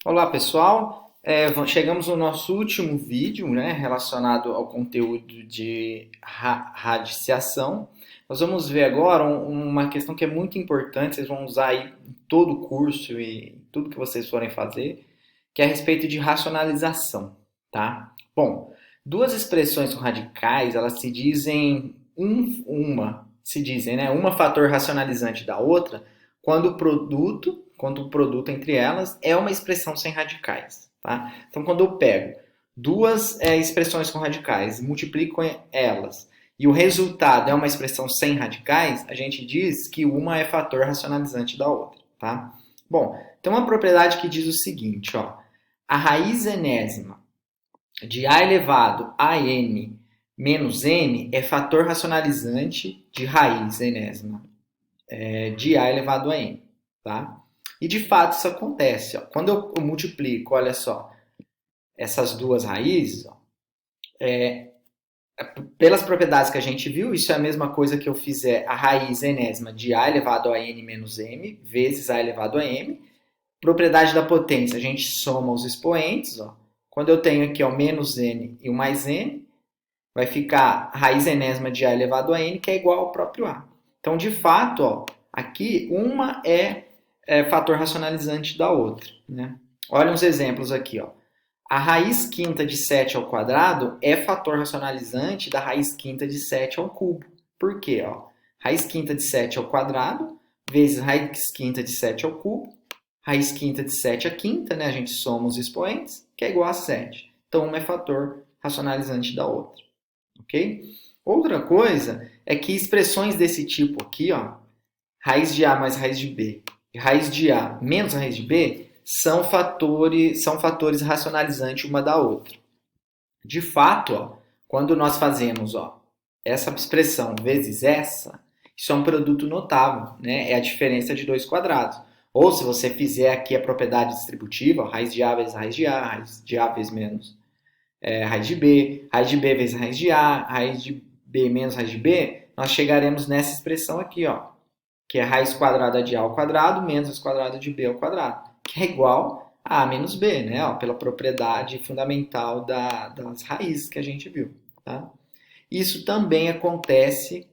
Olá, pessoal. Chegamos no nosso último vídeo, né, relacionado ao conteúdo de radiciação. Nós vamos ver agora uma questão que é muito importante, vocês vão usar aí em todo o curso e tudo que vocês forem fazer, que é a respeito de racionalização, tá? Bom, duas expressões com radicais, elas se dizem né, uma fator racionalizante da outra, quando o produto entre elas é uma expressão sem radicais, tá? Então, quando eu pego duas expressões com radicais, multiplico elas e o resultado é uma expressão sem radicais, a gente diz que uma é fator racionalizante da outra, tá? Bom, tem uma propriedade que diz o seguinte, ó, a raiz enésima de a elevado a n menos m é fator racionalizante de raiz enésima de a elevado a n, tá? E de fato isso acontece. Ó. Quando eu multiplico, olha só, essas duas raízes, ó, pelas propriedades que a gente viu, isso é a mesma coisa que eu fizer a raiz enésima de a elevado a n menos m vezes a elevado a m. Propriedade da potência, a gente soma os expoentes. Ó. Quando eu tenho aqui o menos n e o mais n, vai ficar a raiz enésima de a elevado a n, que é igual ao próprio a. Então, de fato, ó, aqui uma é fator racionalizante da outra. Né? Olha uns exemplos aqui. Ó. A raiz quinta de 7 ao quadrado é fator racionalizante da raiz quinta de 7 ao cubo. Por quê? Ó? Raiz quinta de 7 ao quadrado vezes raiz quinta de 7 ao cubo. Raiz quinta de 7 à quinta, né? A gente soma os expoentes, que é igual a 7. Então, uma é fator racionalizante da outra. Ok? Outra coisa é que expressões desse tipo aqui, ó, raiz de A mais raiz de B e raiz de A menos raiz de B, são fatores racionalizantes uma da outra. De fato, ó, quando nós fazemos essa expressão vezes essa, isso é um produto notável, né? É a diferença de dois quadrados. Ou se você fizer aqui a propriedade distributiva, ó, raiz de A vezes raiz de A, raiz de A vezes menos raiz de B vezes raiz de A, raiz de B menos raiz de B, nós chegaremos nessa expressão aqui, ó, que é raiz quadrada de A ao quadrado menos raiz quadrada de B ao quadrado, que é igual a A menos B, né? Ó, pela propriedade fundamental das raízes que a gente viu. Tá? Isso também acontece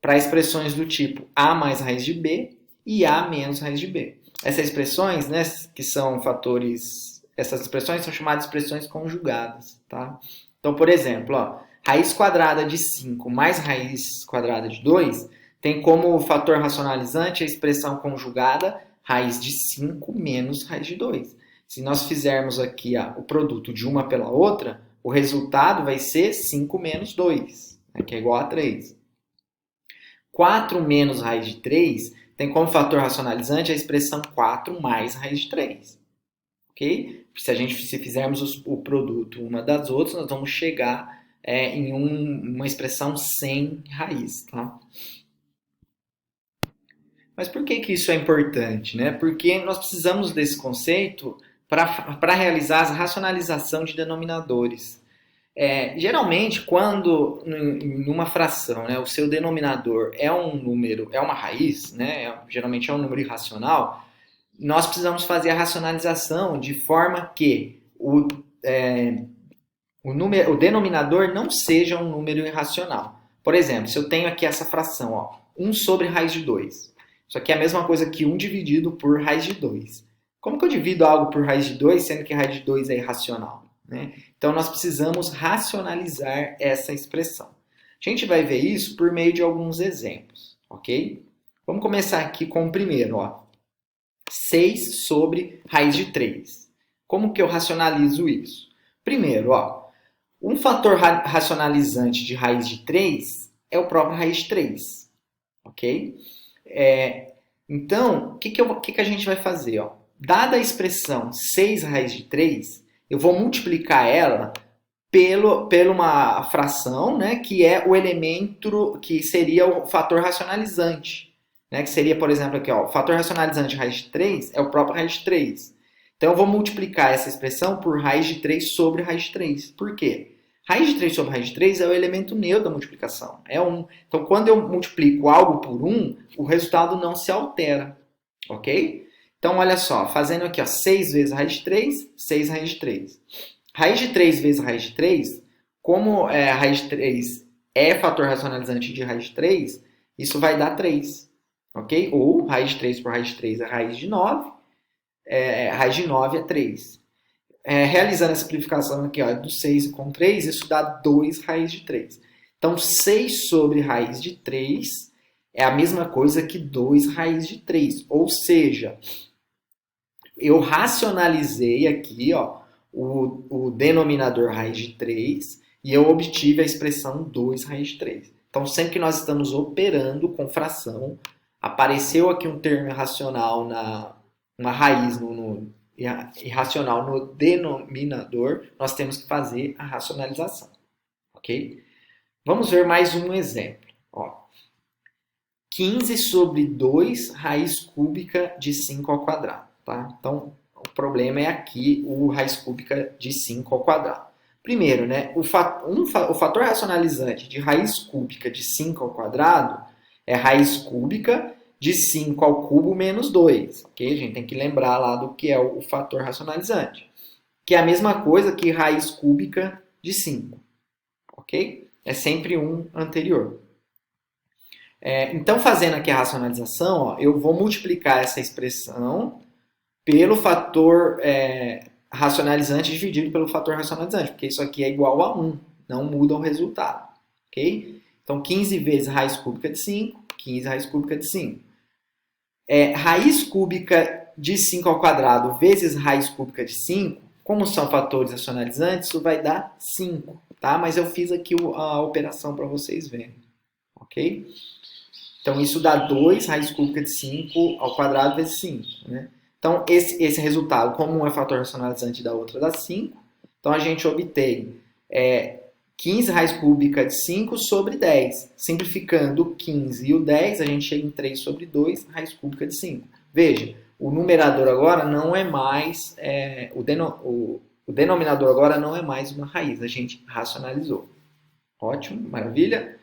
para expressões do tipo A mais raiz de B e A menos raiz de B. Essas expressões, né, que são fatores, essas expressões são chamadas de expressões conjugadas. Tá? Então, por exemplo, ó, raiz quadrada de 5 mais raiz quadrada de 2 tem como fator racionalizante a expressão conjugada raiz de 5 menos raiz de 2. Se nós fizermos aqui o produto de uma pela outra, o resultado vai ser 5 menos 2, né, que é igual a 3. 4 menos raiz de 3 tem como fator racionalizante a expressão 4 mais raiz de 3. Ok? Se fizermos o produto uma das outras, nós vamos chegar em uma expressão sem raiz. Tá? Mas por que isso é importante? Né? Porque nós precisamos desse conceito para realizar a racionalização de denominadores. Geralmente, quando em uma fração, né, o seu denominador é um número, é uma raiz, né, geralmente é um número irracional, nós precisamos fazer a racionalização de forma que o denominador não seja um número irracional. Por exemplo, se eu tenho aqui essa fração, ó, 1 sobre raiz de 2. Isso aqui é a mesma coisa que 1 dividido por raiz de 2. Como que eu divido algo por raiz de 2, sendo que raiz de 2 é irracional? Né? Então, nós precisamos racionalizar essa expressão. A gente vai ver isso por meio de alguns exemplos, ok? Vamos começar aqui com o primeiro, ó. 6 sobre raiz de 3. Como que eu racionalizo isso? Primeiro, ó, um fator racionalizante de raiz de 3 é o próprio raiz de 3, ok? Então, o que a gente vai fazer? Ó? Dada a expressão 6 raiz de 3, eu vou multiplicar ela pela uma fração, né, que é o elemento que seria o fator racionalizante. Né, que seria, por exemplo, aqui, ó, o fator racionalizante de raiz de 3 é o próprio raiz de 3. Então, eu vou multiplicar essa expressão por raiz de 3 sobre raiz de 3. Por quê? Raiz de 3 sobre raiz de 3 é o elemento neutro da multiplicação, é 1. Então, quando eu multiplico algo por 1, o resultado não se altera, ok? Então, olha só, fazendo aqui, ó, 6 vezes raiz de 3, 6 raiz de 3. Raiz de 3 vezes raiz de 3, como a raiz de 3 é fator racionalizante de raiz de 3, isso vai dar 3, ok? Ou raiz de 3 por raiz de 3 é raiz de 9, raiz de 9 é 3. Realizando a simplificação aqui, ó, do 6 com 3, isso dá 2 raiz de 3. Então, 6 sobre raiz de 3 é a mesma coisa que 2 raiz de 3. Ou seja, eu racionalizei aqui, ó, o denominador raiz de 3 e eu obtive a expressão 2 raiz de 3. Então, sempre que nós estamos operando com fração, apareceu aqui um termo irracional uma raiz irracional no denominador, nós temos que fazer a racionalização, ok? Vamos ver mais um exemplo. Ó, 15 sobre 2 raiz cúbica de 5 ao quadrado. Tá? Então, o problema é aqui o raiz cúbica de 5 ao quadrado. Primeiro, né, o fator racionalizante de raiz cúbica de 5 ao quadrado é raiz cúbica de 5 ao cubo menos 2. Okay? A gente tem que lembrar lá do que é o fator racionalizante. Que é a mesma coisa que raiz cúbica de 5. Ok? É sempre um anterior. Então, fazendo aqui a racionalização, ó, eu vou multiplicar essa expressão pelo fator racionalizante dividido pelo fator racionalizante, porque isso aqui é igual a 1, não muda o resultado. Ok? Então, 15 vezes raiz cúbica de 5, 15 raiz cúbica de 5. Raiz cúbica de 5 ao quadrado vezes raiz cúbica de 5, como são fatores racionalizantes, isso vai dar 5, tá? Mas eu fiz aqui a operação para vocês verem, ok? Então, isso dá 2 raiz cúbica de 5 ao quadrado vezes 5, né? Então, esse resultado, como um é fator racionalizante da outra dá 5, então a gente obtém 15 raiz cúbica de 5 sobre 10. Simplificando o 15 e o 10, a gente chega em 3 sobre 2 raiz cúbica de 5. Veja, o numerador agora não é mais... o denominador agora não é mais uma raiz, a gente racionalizou. Ótimo, maravilha.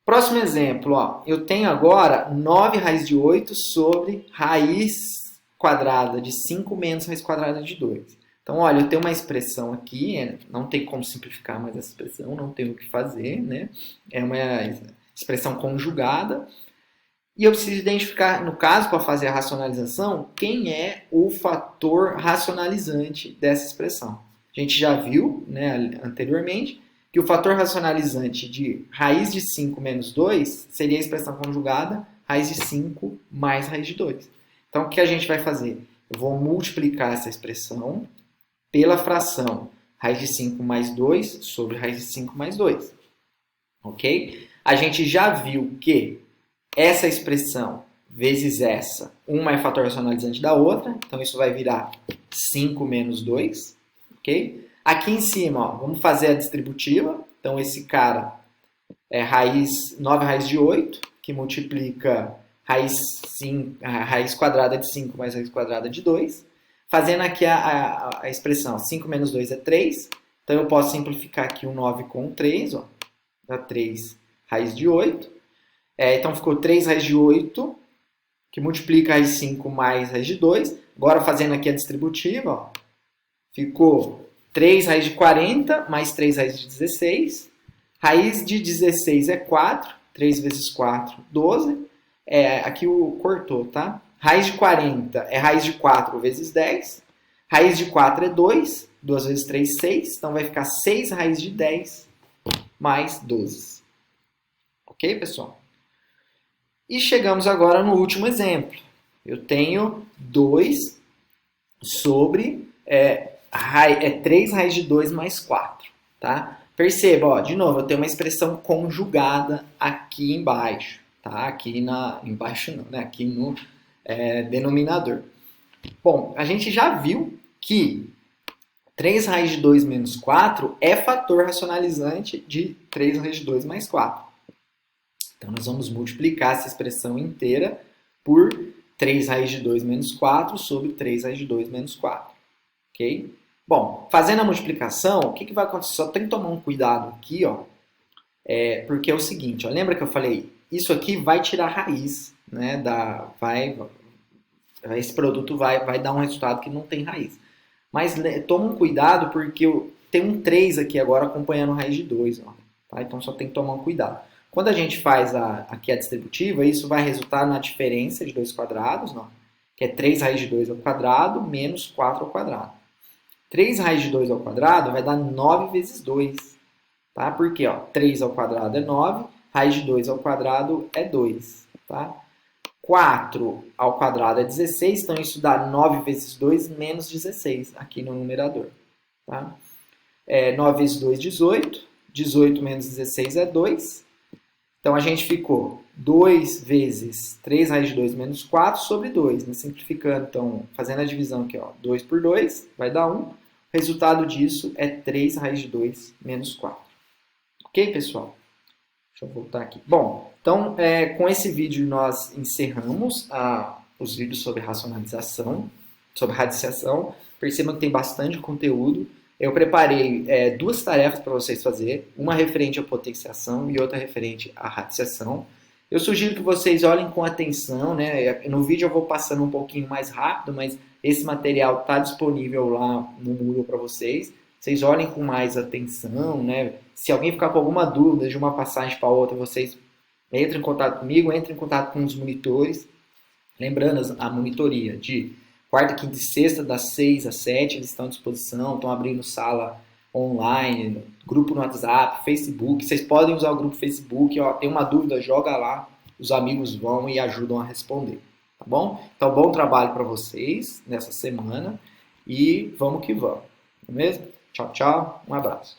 Próximo exemplo, ó, eu tenho agora 9 raiz de 8 sobre raiz quadrada de 5 menos raiz quadrada de 2. Então, olha, eu tenho uma expressão aqui, não tem como simplificar mais essa expressão, não tenho o que fazer, né? É uma expressão conjugada. E eu preciso identificar, no caso, para fazer a racionalização, quem é o fator racionalizante dessa expressão. A gente já viu, né, anteriormente, que o fator racionalizante de raiz de 5 menos 2 seria a expressão conjugada raiz de 5 mais raiz de 2. Então, o que a gente vai fazer? Eu vou multiplicar essa expressão pela fração raiz de 5 mais 2 sobre raiz de 5 mais 2. Ok? A gente já viu que essa expressão vezes essa, uma é fator racionalizante da outra, então isso vai virar 5 menos 2. Ok? Aqui em cima, ó, vamos fazer a distributiva. Então, esse cara é 9 raiz de 8, que multiplica raiz quadrada de 5 mais raiz quadrada de 2. Fazendo aqui a expressão 5 menos 2 é 3. Então, eu posso simplificar aqui o 9 com 3. Ó, dá 3 raiz de 8. Então, ficou 3 raiz de 8, que multiplica raiz de 5 mais raiz de 2. Agora, fazendo aqui a distributiva, ó, ficou 3 raiz de 40 mais 3 raiz de 16. Raiz de 16 é 4. 3 vezes 4, 12. Aqui cortou, tá? Raiz de 40 é raiz de 4 vezes 10. Raiz de 4 é 2. 2 vezes 3, 6. Então, vai ficar 6 raiz de 10 mais 12. Ok, pessoal? E chegamos agora no último exemplo. Eu tenho 2 sobre 3 raiz de 2 mais 4. Tá? Perceba, ó, de novo, eu tenho uma expressão conjugada aqui embaixo. Tá? Embaixo não, né? Aqui no denominador. Bom, a gente já viu que 3 raiz de 2 menos 4 é fator racionalizante de 3 raiz de 2 mais 4. Então, nós vamos multiplicar essa expressão inteira por 3 raiz de 2 menos 4 sobre 3 raiz de 2 menos 4. Ok? Bom, fazendo a multiplicação, o que vai acontecer? Só tem que tomar um cuidado aqui, ó. Porque é o seguinte, ó, lembra que eu falei, isso aqui vai tirar raiz, né? esse produto vai dar um resultado que não tem raiz. Mas toma um cuidado porque tem um 3 aqui agora acompanhando raiz de 2. Ó, tá? Então só tem que tomar um cuidado. Quando a gente faz aqui a distributiva, isso vai resultar na diferença de 2 quadrados, ó, que é 3 raiz de 2 ao quadrado menos 4 ao quadrado. 3 raiz de 2 ao quadrado vai dar 9 vezes 2. Tá? Porque ó, 3 ao quadrado é 9, raiz de 2 ao quadrado é 2. Tá? 4 ao quadrado é 16, então isso dá 9 vezes 2 menos 16 aqui no numerador. Tá? 9 vezes 2, 18. 18 menos 16 é 2. Então a gente ficou 2 vezes 3 raiz de 2 menos 4 sobre 2. Né? Simplificando, então, fazendo a divisão aqui, ó, 2 por 2 vai dar 1. O resultado disso é 3 raiz de 2 menos 4. Ok, pessoal? Deixa eu voltar aqui. Bom, então com esse vídeo nós encerramos os vídeos sobre racionalização, sobre radiciação. Percebam que tem bastante conteúdo. Eu preparei 2 tarefas para vocês fazerem, uma referente à potenciação e outra referente à radiciação. Eu sugiro que vocês olhem com atenção, né? No vídeo eu vou passando um pouquinho mais rápido, mas esse material está disponível lá no Moodle para vocês. Vocês olhem com mais atenção, né? Se alguém ficar com alguma dúvida de uma passagem para outra, vocês entrem em contato comigo, entrem em contato com os monitores. Lembrando a monitoria de quarta, quinta e sexta, das 6 às 7, eles estão à disposição, estão abrindo sala online, grupo no WhatsApp, Facebook. Vocês podem usar o grupo Facebook, ó, tem uma dúvida, joga lá, os amigos vão e ajudam a responder, tá bom? Então, bom trabalho para vocês nessa semana e vamos que vamos, não é mesmo? Tchau, tchau, um abraço.